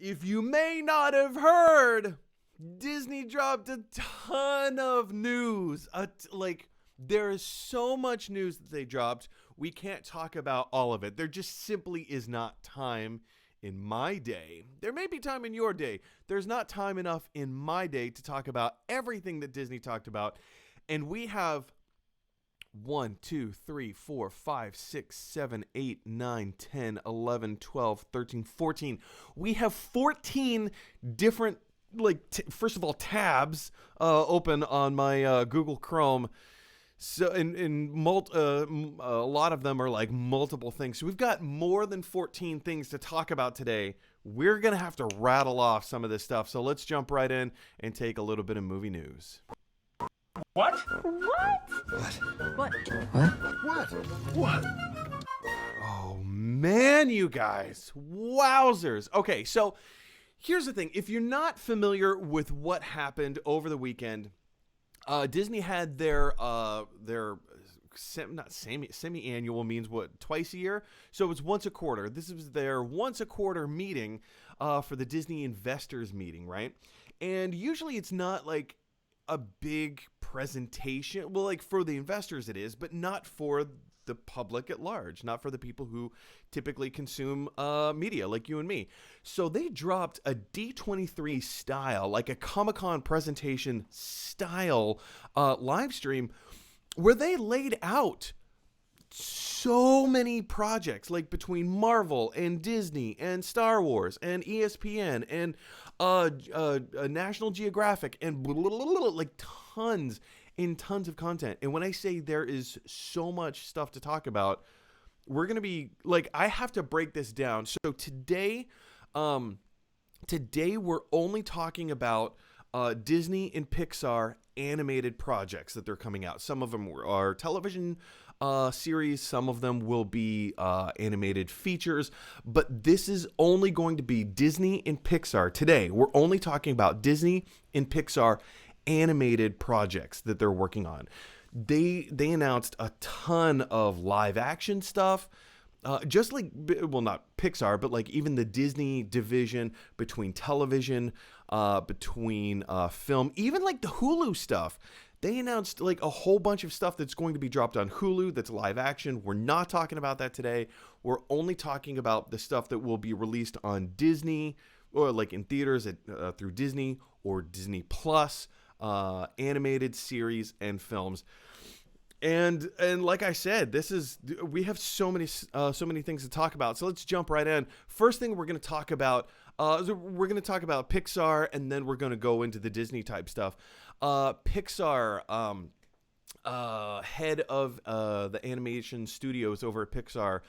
If you may not have heard, Disney dropped a ton of news. There is so much news that they dropped. We can't talk about all of it. There just simply is not time in my day. There may be time in your day. There's not time enough in my day to talk about everything that Disney talked about. And we have 1, 2, 3, 4, 5, 6, 7, 8, 9, 10, 11, 12, 13, 14. We have 14 different, first of all, tabs open on my Google Chrome. So, a lot of them are like multiple things. So we've got more than 14 things to talk about today. We're going to have to rattle off some of this stuff. So let's jump right in and take a little bit of movie news. What? What? Oh, man, you guys. Wowzers. Okay, so here's the thing. If you're not familiar with what happened over the weekend, Disney had their semi-annual means what, twice a year? So it's once a quarter. This was their once a quarter meeting for the Disney investors meeting, right? And usually it's not like a big presentation. Well, like for the investors it is, but not for the public at large, not for the people who typically consume media like you and me. So they dropped a D23 style, like a Comic-Con presentation style live stream where they laid out so many projects, like between Marvel and Disney and Star Wars and ESPN and National Geographic and like tons and tons of content. And when I say there is so much stuff to talk about, we're going to be like, I have to break this down. So today we're only talking about Disney and Pixar animated projects that they're coming out. Some of them are television series, some of them will be animated features, but this is only going to be Disney and Pixar. Today, we're only talking about Disney and Pixar animated projects that they're working on. They announced a ton of live action stuff, just like, well, not Pixar, but like even the Disney division between television, between film, even like the Hulu stuff. They announced like a whole bunch of stuff that's going to be dropped on Hulu that's live action. We're not talking about that today. We're only talking about the stuff that will be released on Disney or like in theaters through Disney or Disney Plus, animated series and films. And like I said, we have so many things to talk about. So let's jump right in. First thing we're going to talk about, Pixar, and then we're going to go into the Disney type stuff. Pixar, head of the animation studios over at Pixar,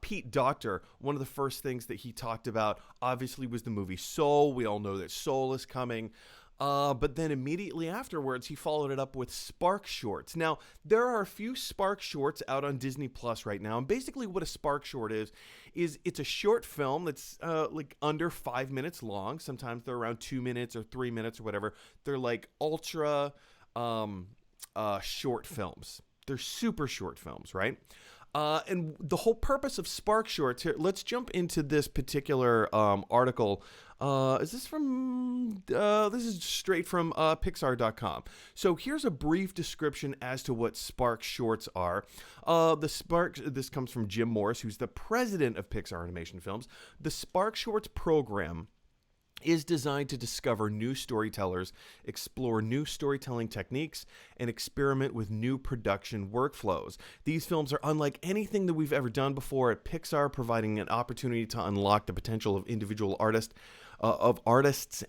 Pete Docter, one of the first things that he talked about obviously was the movie Soul. We all know that Soul is coming. But then immediately afterwards, he followed it up with Spark Shorts. Now, there are a few Spark Shorts out on Disney Plus right now. And basically what a Spark Short is it's a short film that's like under 5 minutes long. Sometimes they're around 2 minutes or 3 minutes or whatever. They're like ultra short films. They're super short films, right? And the whole purpose of Spark Shorts here, let's jump into this particular article. This is straight from Pixar.com. So here's a brief description as to what Spark Shorts are. This comes from Jim Morris, who's the president of Pixar Animation Films. The Spark Shorts program is designed to discover new storytellers, explore new storytelling techniques, and experiment with new production workflows. These films are unlike anything that we've ever done before at Pixar, providing an opportunity to unlock the potential of individual artists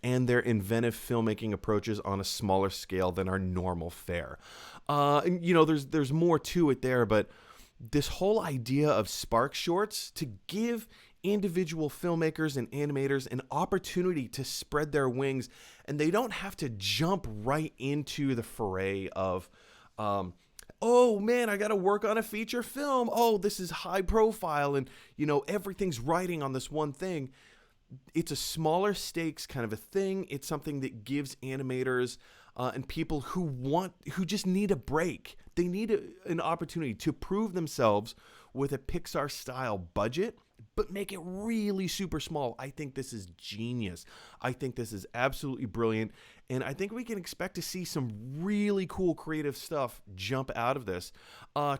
and their inventive filmmaking approaches on a smaller scale than our normal fare. And there's more to it there, but this whole idea of Spark Shorts to give individual filmmakers and animators an opportunity to spread their wings, and they don't have to jump right into the foray of oh man, I got to work on a feature film. Oh, this is high profile and everything's riding on this one thing. It's a smaller stakes kind of a thing. It's something that gives animators and people who just need a break. They need an opportunity to prove themselves with a Pixar style budget, but make it really super small. I think this is genius. I think this is absolutely brilliant. And I think we can expect to see some really cool creative stuff jump out of this.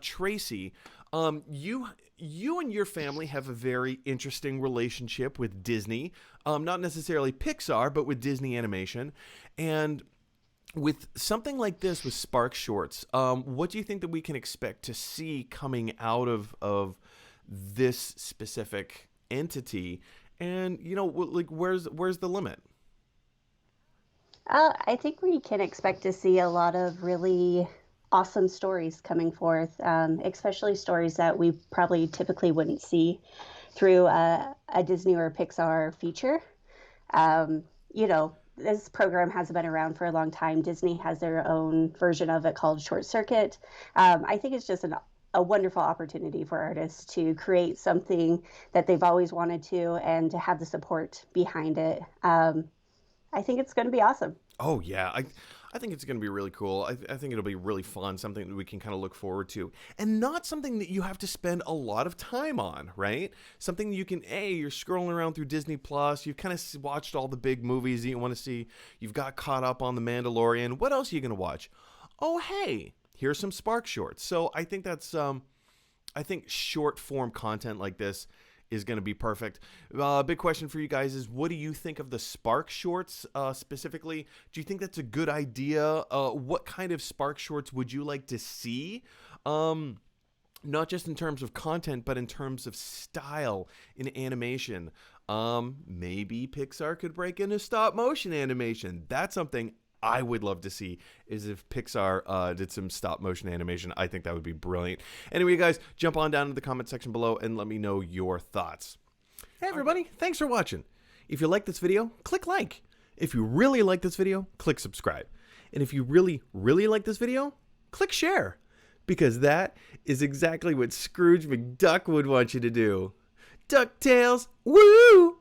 Tracy, you and your family have a very interesting relationship with Disney. Not necessarily Pixar, but with Disney animation. And with something like this, with Spark Shorts, what do you think that we can expect to see coming out of this specific entity? And, like, where's the limit? I think we can expect to see a lot of really awesome stories coming forth, especially stories that we probably typically wouldn't see through a Disney or a Pixar feature. This program has been around for a long time. Disney has their own version of it called Short Circuit. I think it's just a wonderful opportunity for artists to create something that they've always wanted to and to have the support behind it. I think it's going to be awesome. Oh, yeah. I think it's going to be really cool. I think it'll be really fun, something that we can kind of look forward to. And not something that you have to spend a lot of time on, right? Something you can, you're scrolling around through Disney Plus. You've kind of watched all the big movies that you want to see. You've got caught up on The Mandalorian. What else are you going to watch? Oh, hey, here's some Spark Shorts. So I think I think short form content like this is going to be perfect. Big question for you guys is, what do you think of the Spark Shorts specifically? Do you think that's a good idea? What kind of Spark Shorts would you like to see? Not just in terms of content, but in terms of style in animation. Maybe Pixar could break into stop motion animation. That's something I would love to see, is if Pixar did some stop motion animation. I think that would be brilliant. Anyway, guys, jump on down to the comment section below and let me know your thoughts. Hey, everybody, thanks for watching. If you like this video, click like. If you really like this video, click subscribe. And if you really, really like this video, click share. Because that is exactly what Scrooge McDuck would want you to do. DuckTales, woo!